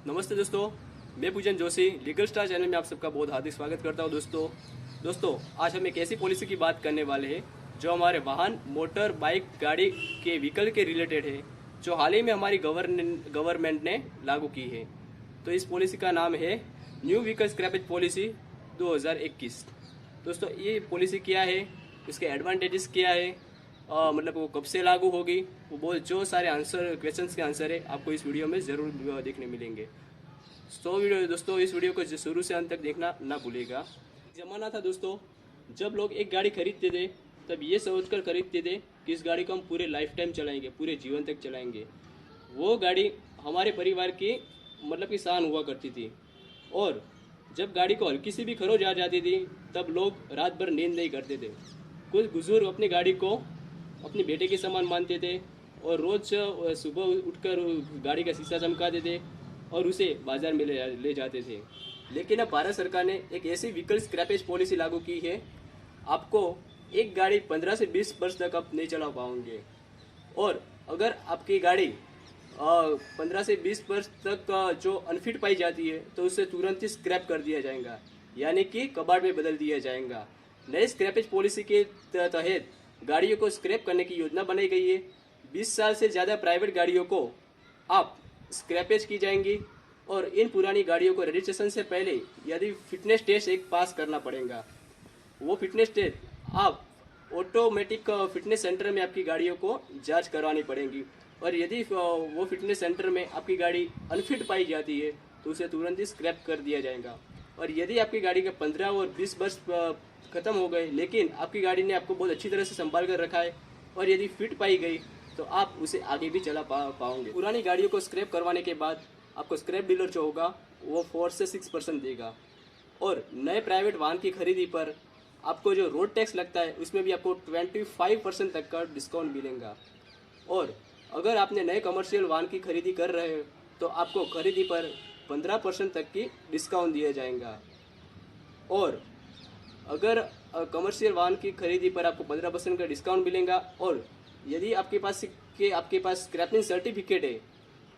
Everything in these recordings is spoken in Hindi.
नमस्ते दोस्तों, मैं पूजन जोशी लीगल स्टार चैनल में आप सबका बहुत हार्दिक स्वागत करता हूं। दोस्तों आज हम एक ऐसी पॉलिसी की बात करने वाले हैं जो हमारे वाहन, मोटर, बाइक, गाड़ी के व्हीकल के रिलेटेड है, जो हाल ही में हमारी गवर्नमेंट ने लागू की है। तो इस पॉलिसी का नाम है न्यू व्हीकल स्क्रैपेज पॉलिसी 2021। दोस्तों ये पॉलिसी क्या है, इसके एडवांटेजेस क्या है, मतलब वो कब से लागू होगी, वो बहुत जो सारे आंसर क्वेश्चंस के आंसर है आपको इस वीडियो में ज़रूर देखने मिलेंगे। तो दोस्तों इस वीडियो को शुरू से अंत तक देखना ना भूलिएगा। जमाना था दोस्तों जब लोग एक गाड़ी खरीदते थे तब ये सोचकर खरीदते थे कि इस गाड़ी को हम पूरे लाइफ टाइम चलाएंगे, पूरे जीवन तक चलाएंगे। वो गाड़ी हमारे परिवार की मतलब की शान हुआ करती थी, और जब गाड़ी को हल्की सी भी खरोच आ जाती थी तब लोग रात भर नींद नहीं करते थे। कुछ बुजुर्ग अपनी गाड़ी को अपने बेटे के समान मानते थे और रोज सुबह उठकर गाड़ी का शीशा चमकाते थे और उसे बाजार में ले जाते थे। लेकिन अब भारत सरकार ने एक ऐसी व्हीकल स्क्रैपेज पॉलिसी लागू की है, आपको एक गाड़ी 15 से 20 वर्ष तक आप नहीं चला पाओगे, और अगर आपकी गाड़ी 15 से 20 वर्ष तक जो अनफिट पाई जाती है तो उसे तुरंत ही स्क्रैप कर दिया जाएगा, यानी कि कबाड़ में बदल दिया जाएगा। नए स्क्रैपेज पॉलिसी के तहत गाड़ियों को स्क्रैप करने की योजना बनाई गई है। 20 साल से ज़्यादा प्राइवेट गाड़ियों को आप स्क्रैपेज की जाएंगी, और इन पुरानी गाड़ियों को रजिस्ट्रेशन से पहले यदि फिटनेस टेस्ट एक पास करना पड़ेगा। वो फिटनेस टेस्ट आप ऑटोमेटिक फिटनेस सेंटर में आपकी गाड़ियों को जांच करवानी पड़ेगी, और यदि वो फिटनेस सेंटर में आपकी गाड़ी अनफिट पाई जाती है तो उसे तुरंत ही स्क्रैप कर दिया जाएगा। और यदि आपकी गाड़ी के 15 और 20 वर्ष खत्म हो गए लेकिन आपकी गाड़ी ने आपको बहुत अच्छी तरह से संभाल कर रखा है और यदि फिट पाई गई तो आप उसे आगे भी चला पाओगे। पुरानी गाड़ियों को स्क्रैप करवाने के बाद आपको स्क्रैप डीलर जो होगा वो 4 से 6% देगा, और नए प्राइवेट वाहन की खरीदी पर आपको जो रोड टैक्स लगता है उसमें भी आपको 25% तक का डिस्काउंट मिलेगा। और अगर आपने नए कमर्शियल वाहन की खरीदी कर रहे हो तो आपको खरीदी पर 15% तक की डिस्काउंट दिया जाएगा। और अगर कमर्शियल वाहन की खरीदी पर आपको 15% का डिस्काउंट मिलेगा, और यदि आपके पास स्क्रैपिंग सर्टिफिकेट है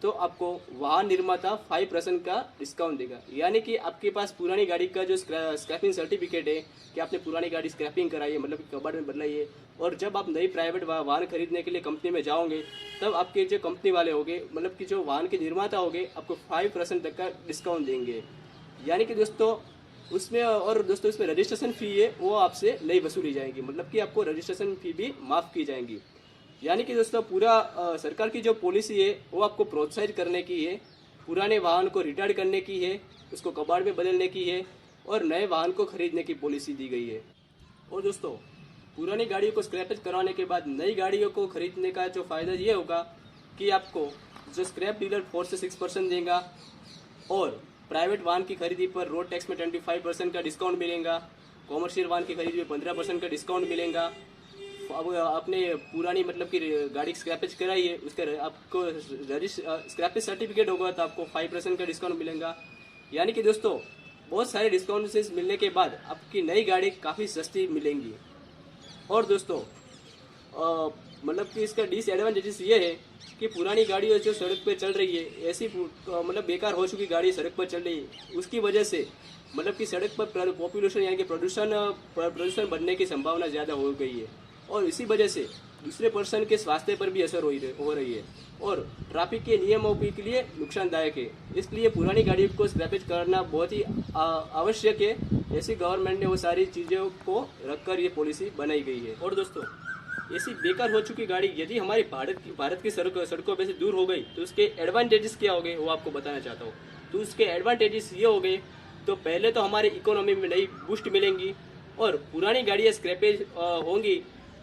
तो आपको वाहन निर्माता 5% का डिस्काउंट देगा। यानी कि आपके पास पुरानी गाड़ी का जो स्क्रैपिंग सर्टिफिकेट है कि आपने पुरानी गाड़ी स्क्रैपिंग कराई है, मतलब कबाड़ में बदलाई है, और जब आप नई प्राइवेट वाहन खरीदने के लिए कंपनी में जाओगे तब आपके जो कंपनी वाले होंगे, मतलब कि जो वाहन के निर्माता होंगे, आपको 5% तक का डिस्काउंट देंगे। यानी कि दोस्तों उसमें रजिस्ट्रेशन फ़ी है वो आपसे नहीं वसूली जाएगी, मतलब कि आपको रजिस्ट्रेशन फ़ी भी माफ़ की जाएंगी। यानी कि दोस्तों पूरा सरकार की जो पॉलिसी है वो आपको प्रोत्साहित करने की है, पुराने वाहन को रिटायर करने की है, उसको कबाड़ में बदलने की है, और नए वाहन को खरीदने की पॉलिसी दी गई है। और दोस्तों पुरानी गाड़ियों को स्क्रैपेज कराने के बाद नई गाड़ियों को खरीदने का जो फ़ायदा ये होगा कि आपको जो स्क्रैप डीलर 4 से 6% देगा, और प्राइवेट वाहन की खरीदी पर रोड टैक्स में 25% का डिस्काउंट मिलेगा, कॉमर्शियल वाहन की खरीदी में 15% का डिस्काउंट मिलेगा। अब आपने पुरानी मतलब कि गाड़ी स्क्रैपेज कराई है उसका आपको स्क्रैपेज सर्टिफिकेट होगा तो आपको 5% का डिस्काउंट मिलेगा। यानी कि दोस्तों बहुत सारे डिस्काउंट मिलने के बाद आपकी नई गाड़ी काफ़ी सस्ती मिलेंगी। और दोस्तों मतलब कि इसका डिसएडवांटेजेस ये है कि पुरानी गाड़ियाँ जो सड़क पर चल रही है, ऐसी मतलब बेकार हो चुकी गाड़ी सड़क पर चल रही है, उसकी वजह से मतलब कि सड़क पर पॉपुलेशन यानी कि प्रदूषण बढ़ने की संभावना ज़्यादा हो गई है, और इसी वजह से दूसरे पर्सन के स्वास्थ्य पर भी असर हो रही है, और ट्रैफिक के नियमों के लिए नुकसानदायक है। इसलिए पुरानी गाड़ियों को स्क्रैपेज करना बहुत ही आवश्यक है। ऐसी गवर्नमेंट ने वो सारी चीज़ों को रखकर ये पॉलिसी बनाई गई है। और दोस्तों ऐसी बेकार हो चुकी गाड़ी यदि हमारी भारत की सड़कों पे से दूर हो गई तो उसके एडवांटेजेस क्या हो गए वो आपको बताना चाहता हूँ। तो उसके एडवांटेजेस ये हो गए, तो पहले तो हमारी इकोनॉमी में नई बूस्ट मिलेंगी, और पुरानी गाड़ियाँ स्क्रैपेज होंगी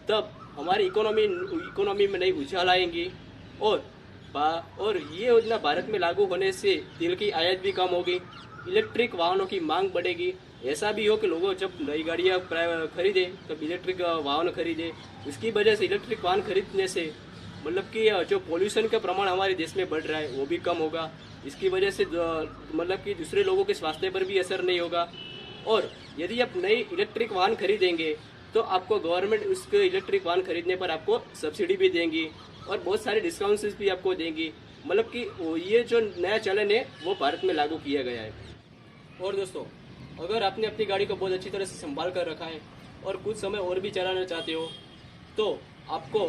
तब हमारी इकोनॉमी में नई उछाल आएंगी, और ये योजना भारत में लागू होने से तेल की आयात भी कम होगी, इलेक्ट्रिक वाहनों की मांग बढ़ेगी। ऐसा भी हो कि लोगों जब नई गाड़ियाँ खरीदे तब इलेक्ट्रिक वाहन खरीदे। उसकी वजह से इलेक्ट्रिक वाहन खरीदने से मतलब कि जो पोल्यूशन का प्रमाण हमारे देश में बढ़ रहा है वो भी कम होगा। इसकी वजह से मतलब कि दूसरे लोगों के स्वास्थ्य पर भी असर नहीं होगा। और यदि आप नई इलेक्ट्रिक वाहन खरीदेंगे तो आपको गवर्नमेंट उसके इलेक्ट्रिक वाहन खरीदने पर आपको सब्सिडी भी देंगी और बहुत सारे डिस्काउंट्स भी आपको देंगी। मतलब कि ये जो नया चलन है वो भारत में लागू किया गया है। और दोस्तों, अगर आपने अपनी गाड़ी को बहुत अच्छी तरह से संभाल कर रखा है और कुछ समय और भी चलाना चाहते हो तो आपको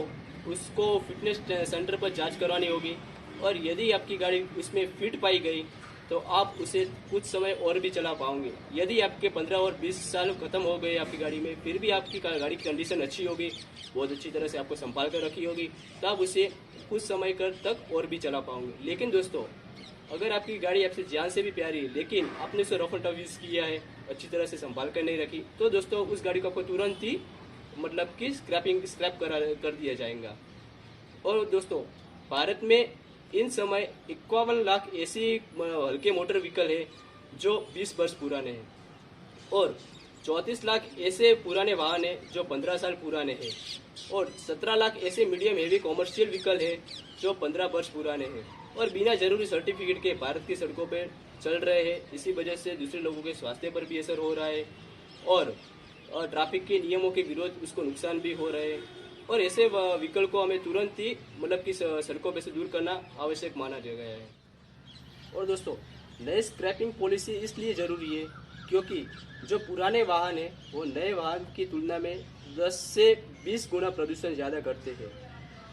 उसको फिटनेस सेंटर पर जांच करवानी होगी, और यदि आपकी गाड़ी उसमें फिट पाई गई तो आप उसे कुछ समय और भी चला पाओगे। यदि आपके 15 और 20 साल खत्म हो गए आपकी गाड़ी में, फिर भी आपकी गाड़ी की कंडीशन अच्छी होगी, बहुत अच्छी तरह से आपको संभाल कर रखी होगी, तब उसे कुछ समय तक और भी चला पाओगे। लेकिन दोस्तों, अगर आपकी गाड़ी आपसे जान से भी प्यारी है लेकिन आपने उसे रफ एंड टफ यूज़ किया है, अच्छी तरह से संभाल कर नहीं रखी, तो दोस्तों उस गाड़ी को आपको तुरंत ही मतलब कि स्क्रैप कर दिया जाएगा। और दोस्तों, भारत में इन समय 51 लाख ऐसी हल्के मोटर व्हीकल है जो 20 वर्ष पुराने हैं, और 34 लाख ऐसे पुराने वाहन हैं जो 15 साल पुराने हैं, और 17 लाख ऐसे मीडियम हेवी कॉमर्शियल व्हीकल है जो 15 वर्ष पुराने हैं और बिना जरूरी सर्टिफिकेट के भारत की सड़कों पर चल रहे हैं। इसी वजह से दूसरे लोगों के स्वास्थ्य पर भी असर हो रहा है और ट्रैफिक के नियमों के विरोध उसको नुकसान भी हो रहे हैं। और ऐसे व्हीकल को हमें तुरंत ही मतलब कि सड़कों पे से दूर करना आवश्यक माना गया है। और दोस्तों, नए स्क्रैपिंग पॉलिसी इसलिए ज़रूरी है क्योंकि जो पुराने वाहन हैं वो नए वाहन की तुलना में 10 से 20 गुना प्रदूषण ज़्यादा करते हैं।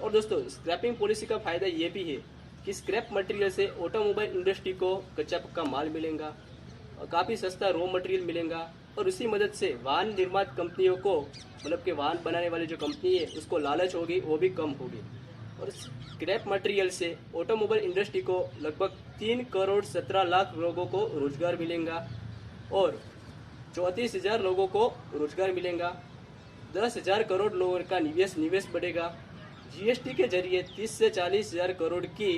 और दोस्तों, स्क्रैपिंग पॉलिसी का फ़ायदा ये भी है कि स्क्रैप मटेरियल से ऑटोमोबाइल इंडस्ट्री को कच्चा पक्का माल मिलेगा, काफ़ी सस्ता रॉ मटेरियल मिलेगा, और उसी मदद से वाहन निर्माण कंपनियों को मतलब कि वाहन बनाने वाली जो कंपनी है उसको लालच होगी, वो भी कम होगी। और स्क्रैप मटेरियल से ऑटोमोबाइल इंडस्ट्री को लगभग 3 करोड़ 17 लाख लोगों को रोजगार मिलेगा और 34,000 लोगों को रोजगार मिलेगा। 10,000 करोड़ लोगों का निवेश बढ़ेगा। जीएसटी के जरिए 30 से 40,000 करोड़ की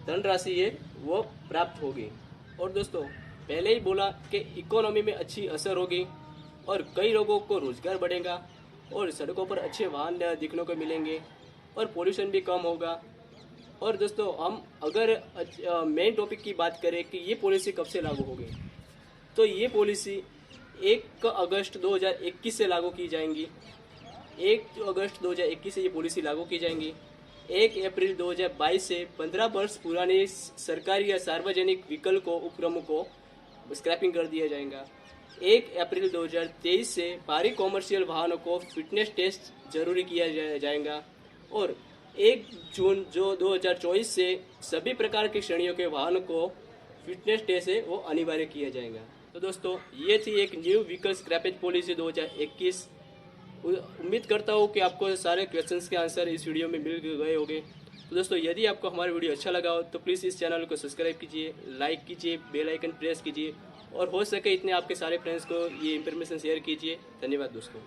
धनराशि है वो प्राप्त होगी। और दोस्तों, पहले ही बोला कि इकोनॉमी में अच्छी असर होगी और कई लोगों को रोजगार बढ़ेगा और सड़कों पर अच्छे वाहन दिखने को मिलेंगे और पोल्यूशन भी कम होगा। और दोस्तों, हम अगर मेन टॉपिक की बात करें कि ये पॉलिसी कब से लागू होगी, तो ये पॉलिसी 1 अगस्त 2021 से लागू की जाएंगी। 1 अगस्त 2021 से ये पॉलिसी लागू की जाएंगी। 1 अप्रैल 2022 से 15 वर्ष पुराने सरकारी या सार्वजनिक व्हीकल को उपक्रमों को स्क्रैपिंग कर दिया जाएगा। 1 अप्रैल 2023 से भारी कॉमर्शियल वाहनों को फिटनेस टेस्ट जरूरी किया जाएगा और 1 जून जो 2024 से सभी प्रकार की श्रेणियों के वाहनों को फिटनेस टेस्ट है वो अनिवार्य किया जाएगा। तो दोस्तों, ये थी एक न्यू व्हीकल स्क्रैपेज पॉलिसी 2021। उम्मीद करता हूँ कि आपको सारे क्वेश्चंस के आंसर इस वीडियो में मिल गए होंगे। तो दोस्तों, यदि आपको हमारा वीडियो अच्छा लगा हो तो प्लीज़ इस चैनल को सब्सक्राइब कीजिए, लाइक कीजिए, बेल आइकन प्रेस कीजिए और हो सके इतने आपके सारे फ्रेंड्स को ये इन्फॉर्मेशन शेयर कीजिए। धन्यवाद दोस्तों।